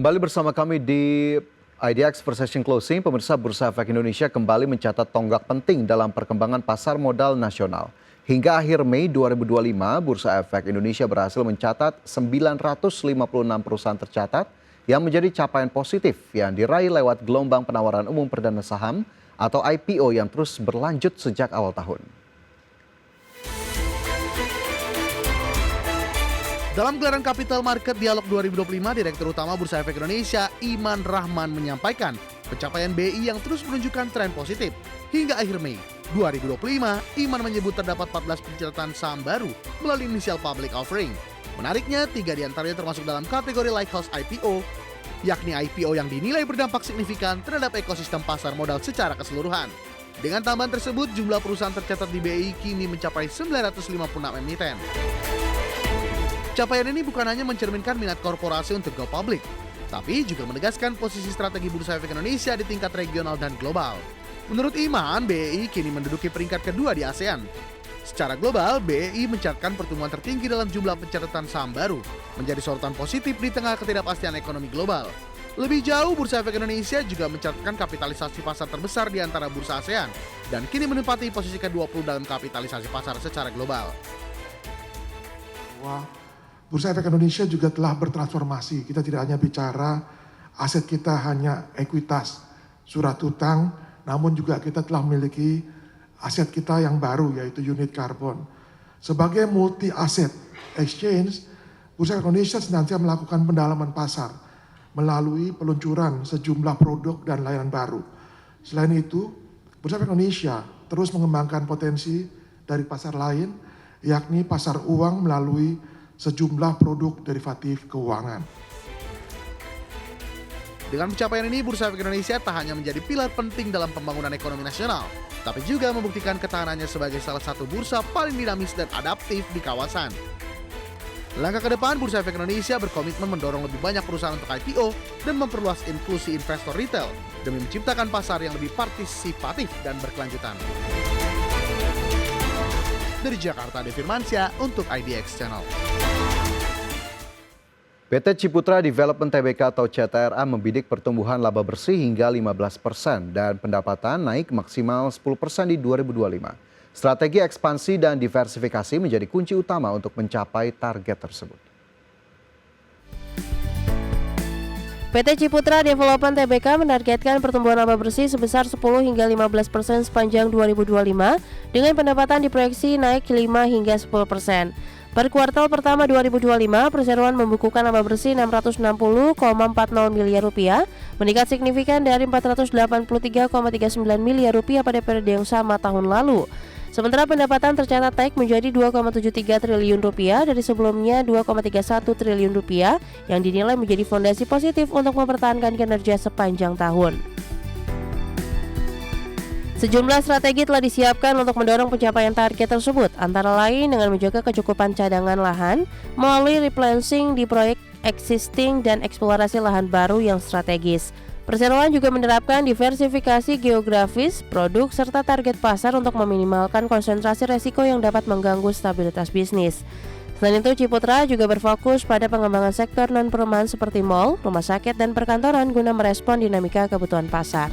Kembali bersama kami di IDX Precision Closing, pemirsa Bursa Efek Indonesia kembali mencatat tonggak penting dalam perkembangan pasar modal nasional. Hingga akhir Mei 2025, Bursa Efek Indonesia berhasil mencatat 956 perusahaan tercatat yang menjadi capaian positif yang diraih lewat gelombang penawaran umum perdana saham atau IPO yang terus berlanjut sejak awal tahun. Dalam gelaran Capital Market Dialog 2025, Direktur Utama Bursa Efek Indonesia, Iman Rahman menyampaikan pencapaian BI yang terus menunjukkan tren positif. Hingga akhir Mei 2025, Iman menyebut terdapat 14 pencatatan saham baru melalui initial public offering. Menariknya, 3 diantaranya termasuk dalam kategori Lighthouse IPO, yakni IPO yang dinilai berdampak signifikan terhadap ekosistem pasar modal secara keseluruhan. Dengan tambahan tersebut, jumlah perusahaan tercatat di BI kini mencapai 956 emiten. Capaian ini bukan hanya mencerminkan minat korporasi untuk go public, tapi juga menegaskan posisi strategi Bursa Efek Indonesia di tingkat regional dan global. Menurut Iman, BEI kini menduduki peringkat kedua di ASEAN. Secara global, BEI mencatatkan pertumbuhan tertinggi dalam jumlah pencatatan saham baru, menjadi sorotan positif di tengah ketidakpastian ekonomi global. Lebih jauh, Bursa Efek Indonesia juga mencatatkan kapitalisasi pasar terbesar di antara bursa ASEAN, dan kini menempati posisi ke-20 dalam kapitalisasi pasar secara global. Bursa Efek Indonesia juga telah bertransformasi. Kita tidak hanya bicara aset kita hanya ekuitas, surat utang, namun juga kita telah memiliki aset kita yang baru yaitu unit karbon. Sebagai multi aset exchange, Bursa Efek Indonesia senantiasa melakukan pendalaman pasar melalui peluncuran sejumlah produk dan layanan baru. Selain itu, Bursa Efek Indonesia terus mengembangkan potensi dari pasar lain, yakni pasar uang melalui sejumlah produk derivatif keuangan. Dengan pencapaian ini, Bursa Efek Indonesia tak hanya menjadi pilar penting dalam pembangunan ekonomi nasional, tapi juga membuktikan ketahanannya sebagai salah satu bursa paling dinamis dan adaptif di kawasan. Langkah ke depan, Bursa Efek Indonesia berkomitmen mendorong lebih banyak perusahaan untuk IPO dan memperluas inklusi investor retail demi menciptakan pasar yang lebih partisipatif dan berkelanjutan. Dari Jakarta, Devi Mansyah untuk IDX Channel. PT Ciputra Development Tbk atau CTRA membidik pertumbuhan laba bersih hingga 15% dan pendapatan naik maksimal 10% di 2025. Strategi ekspansi dan diversifikasi menjadi kunci utama untuk mencapai target tersebut. PT Ciputra Development Tbk menargetkan pertumbuhan laba bersih sebesar 10 hingga 15% sepanjang 2025 dengan pendapatan diproyeksi naik 5 hingga 10%. Per kuartal pertama 2025, perseroan membukukan laba bersih Rp660,40 miliar, meningkat signifikan dari Rp483,39 miliar pada periode yang sama tahun lalu. Sementara pendapatan tercatat naik menjadi Rp2,73 triliun dari sebelumnya Rp2,31 triliun yang dinilai menjadi fondasi positif untuk mempertahankan kinerja sepanjang tahun. Sejumlah strategi telah disiapkan untuk mendorong pencapaian target tersebut, antara lain dengan menjaga kecukupan cadangan lahan melalui replenishing di proyek existing dan eksplorasi lahan baru yang strategis. Perseroan juga menerapkan diversifikasi geografis, produk, serta target pasar untuk meminimalkan konsentrasi resiko yang dapat mengganggu stabilitas bisnis. Selain itu, Ciputra juga berfokus pada pengembangan sektor non-perumahan seperti mal, rumah sakit, dan perkantoran guna merespon dinamika kebutuhan pasar.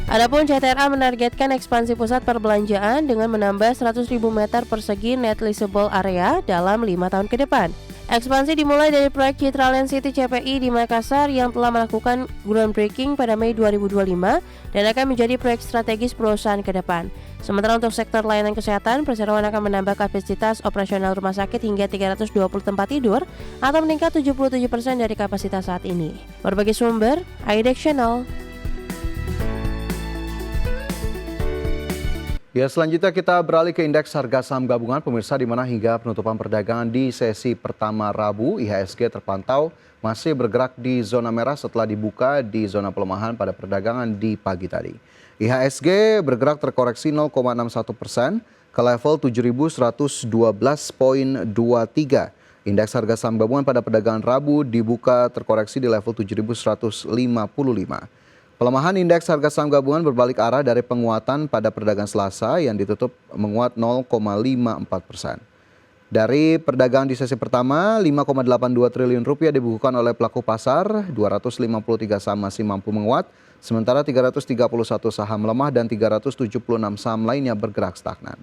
Adapun CTRA menargetkan ekspansi pusat perbelanjaan dengan menambah 100.000 meter persegi net leasable area dalam 5 tahun ke depan. Ekspansi dimulai dari proyek Citraland City CPI di Makassar yang telah melakukan groundbreaking pada Mei 2025 dan akan menjadi proyek strategis perusahaan ke depan. Sementara untuk sektor layanan kesehatan, perseroan akan menambah kapasitas operasional rumah sakit hingga 320 tempat tidur atau meningkat 77% dari kapasitas saat ini. Berbagai sumber, IDX Channel. Ya, selanjutnya kita beralih ke indeks harga saham gabungan pemirsa, di mana hingga penutupan perdagangan di sesi pertama Rabu, IHSG terpantau masih bergerak di zona merah setelah dibuka di zona pelemahan pada perdagangan di pagi tadi. IHSG bergerak terkoreksi 0,61% ke level 7.112,23. Indeks harga saham gabungan pada perdagangan Rabu dibuka terkoreksi di level 7.155. Pelemahan indeks harga saham gabungan berbalik arah dari penguatan pada perdagangan Selasa yang ditutup menguat 0,54%. Dari perdagangan di sesi pertama, 5,82 triliun rupiah dibukukan oleh pelaku pasar, 253 saham masih mampu menguat, sementara 331 saham lemah dan 376 saham lainnya bergerak stagnan.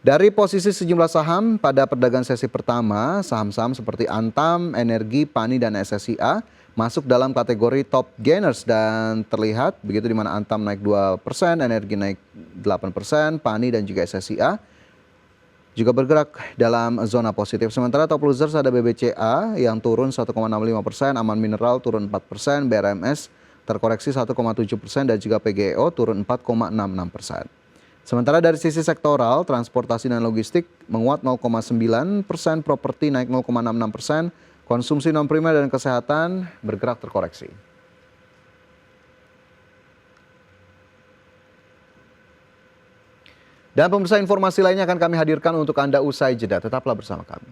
Dari posisi sejumlah saham pada perdagangan sesi pertama, saham-saham seperti Antam, Energi, Pani, dan SSIA masuk dalam kategori top gainers dan terlihat begitu di mana Antam naik 2%, Energi naik 8%, Pani dan juga SSIA juga bergerak dalam zona positif. Sementara top losers ada BBCA yang turun 1,65%, Aman Mineral turun 4%, BRMS terkoreksi 1,7% dan juga PGEO turun 4,66%. Sementara dari sisi sektoral, transportasi dan logistik menguat 0,9%, properti naik 0,66%, konsumsi non primer dan kesehatan bergerak terkoreksi. Dan pemirsa, informasi lainnya akan kami hadirkan untuk Anda usai jeda. Tetaplah bersama kami.